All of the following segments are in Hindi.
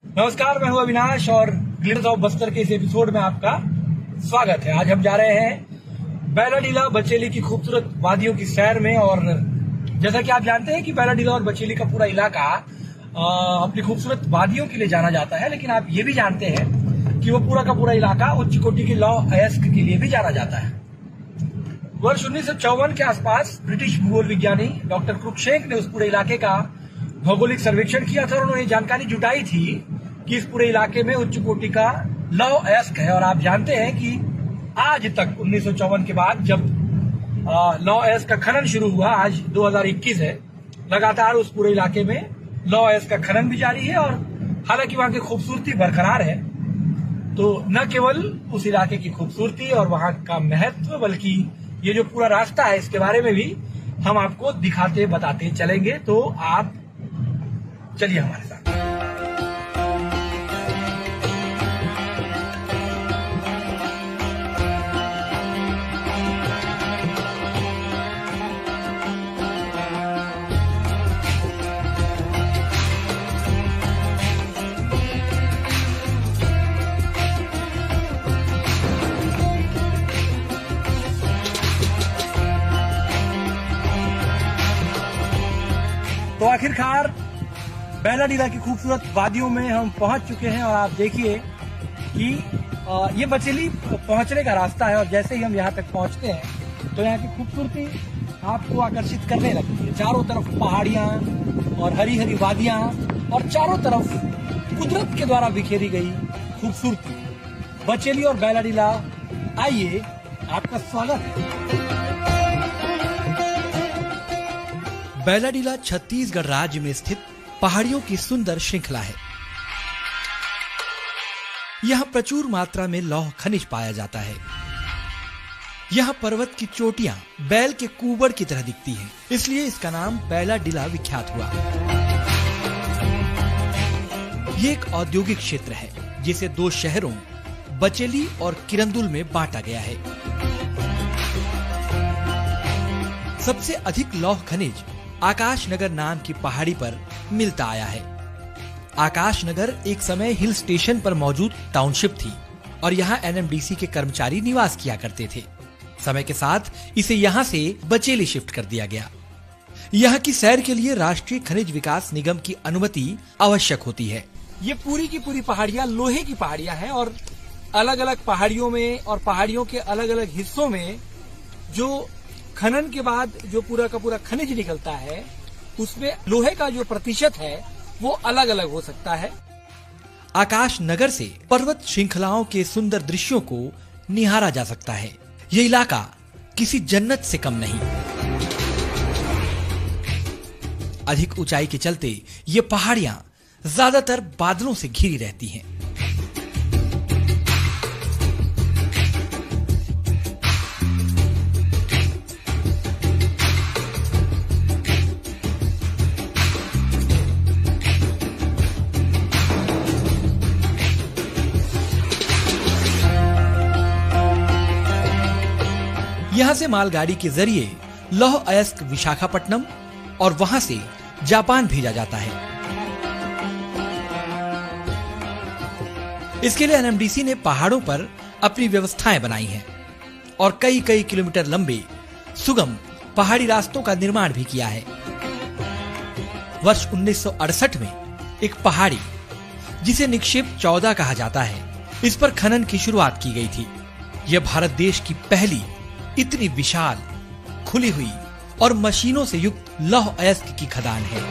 नमस्कार, मैं हूं अविनाश और ग्लिम्स ऑफ बस्तर के इस एपिसोड में आपका स्वागत है। आज हम जा रहे हैं बैलाडीला बचेली की खूबसूरत वादियों की सैर में। और जैसा कि आप जानते हैं कि बैलाडीला और बचेली का पूरा इलाका अपनी खूबसूरत वादियों के लिए जाना जाता है, लेकिन आप ये भी जानते हैं कि वो पूरा का पूरा इलाका उच्च कोटि के लौह अयस्क के लिए भी जाना जाता है। वर्ष 1954 के आसपास ब्रिटिश भूगोल विज्ञानी डॉक्टर क्रुकशेंक ने उस पूरे इलाके का भौगोलिक सर्वेक्षण किया था और उन्होंने जानकारी जुटाई थी कि इस पूरे इलाके में उच्च कोटि का लौह अयस्क है। और आप जानते हैं कि आज तक 1954 के बाद जब लौह अयस्क का खनन शुरू हुआ, आज 2021 है, लगातार उस पूरे इलाके में लौह अयस्क का खनन भी जारी है। और हालांकि वहां की खूबसूरती बरकरार है, तो न केवल उस इलाके की खूबसूरती और वहां का महत्व, बल्कि ये जो पूरा रास्ता है इसके बारे में भी हम आपको दिखाते बताते चलेंगे। तो आप चलिए हमारे साथ। तो आखिरकार बैलाडीला की खूबसूरत वादियों में हम पहुंच चुके हैं और आप देखिए कि ये बचेली पहुंचने का रास्ता है। और जैसे ही हम यहाँ तक पहुंचते हैं तो यहाँ की खूबसूरती आपको आकर्षित करने लगती है। चारों तरफ पहाड़ियां और हरी हरी वादियां और चारों तरफ कुदरत के द्वारा बिखेरी गई खूबसूरती। बचेली और बैलाडीला, आइए, आपका स्वागत है। बैलाडीला छत्तीसगढ़ राज्य में स्थित पहाड़ियों की सुंदर श्रृंखला है। यहाँ प्रचुर मात्रा में लौह खनिज पाया जाता है। यहाँ पर्वत की चोटियां बैल के कुबड़ की तरह दिखती हैं, इसलिए इसका नाम बैलाडीला विख्यात हुआ। ये एक औद्योगिक क्षेत्र है जिसे दो शहरों बचेली और किरंदुल में बांटा गया है। सबसे अधिक लौह खनिज आकाशनगर नाम की पहाड़ी पर मिलता आया है। आकाशनगर एक समय हिल स्टेशन पर मौजूद टाउनशिप थी और यहाँ एनएमडीसी के कर्मचारी निवास किया करते थे। समय के साथ इसे यहाँ से बचेली शिफ्ट कर दिया गया। यहाँ की सैर के लिए राष्ट्रीय खनिज विकास निगम की अनुमति आवश्यक होती है। ये पूरी की पूरी पहाड़ियां लोहे की पहाड़ियां हैं और अलग अलग पहाड़ियों में और पहाड़ियों के अलग अलग हिस्सों में जो खनन के बाद जो पूरा का पूरा खनिज निकलता है, उसमें लोहे का जो प्रतिशत है वो अलग अलग हो सकता है। आकाशनगर से पर्वत श्रृंखलाओं के सुंदर दृश्यों को निहारा जा सकता है। ये इलाका किसी जन्नत से कम नहीं। अधिक ऊंचाई के चलते ये पहाड़ियां ज्यादातर बादलों से घिरी रहती हैं। यहाँ से मालगाड़ी के जरिए लौह अयस्क विशाखापट्टनम और वहां से जापान भेजा जाता है। इसके लिए एनएमडीसी ने पहाड़ों पर अपनी व्यवस्थाएं बनाई हैं और कई कई किलोमीटर लंबे सुगम पहाड़ी रास्तों का निर्माण भी किया है। वर्ष 1968 में एक पहाड़ी जिसे निक्षेप 14 कहा जाता है, इस पर खनन की शुरुआत की गई थी। यह भारत देश की पहली इतनी विशाल, खुली हुई और मशीनों से युक्त लौह अयस्क की खदान है।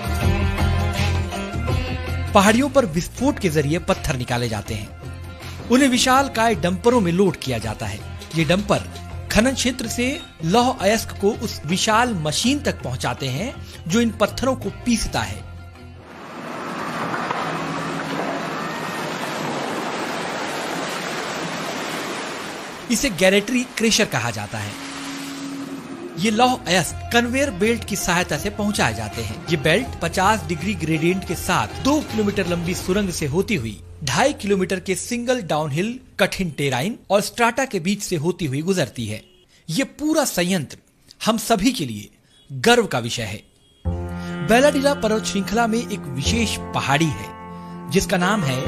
पहाड़ियों पर विस्फोट के जरिए पत्थर निकाले जाते हैं। उन्हें विशाल काय डंपरों में लोड किया जाता है। ये डंपर खनन क्षेत्र से लौह अयस्क को उस विशाल मशीन तक पहुंचाते हैं जो इन पत्थरों को पीसता है। इसे गैरेटरी क्रेशर कहा जाता है। ये लौह अयस्क कन्वेयर बेल्ट की सहायता से पहुंचाए जाते हैं। ये बेल्ट 50 डिग्री ग्रेडियंट के साथ 2 किलोमीटर लंबी सुरंग से होती हुई 2.5 किलोमीटर के सिंगल डाउनहिल कठिन टेराइन और स्ट्राटा के बीच से होती हुई गुजरती है। ये पूरा संयंत्र हम सभी के लिए गर्व का विषय है। बैलाडीला पर्वत श्रृंखला में एक विशेष पहाड़ी है जिसका नाम है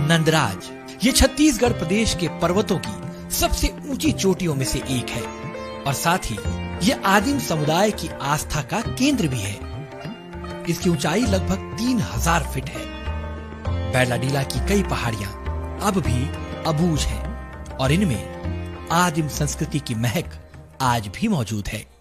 नंदराज। ये छत्तीसगढ़ प्रदेश के पर्वतों की सबसे ऊंची चोटियों में से एक है और साथ ही ये आदिम समुदाय की आस्था का केंद्र भी है। इसकी ऊंचाई लगभग 3000 फीट है। बैलाडीला की कई पहाड़ियां अब भी अबूझ हैं और इनमें आदिम संस्कृति की महक आज भी मौजूद है।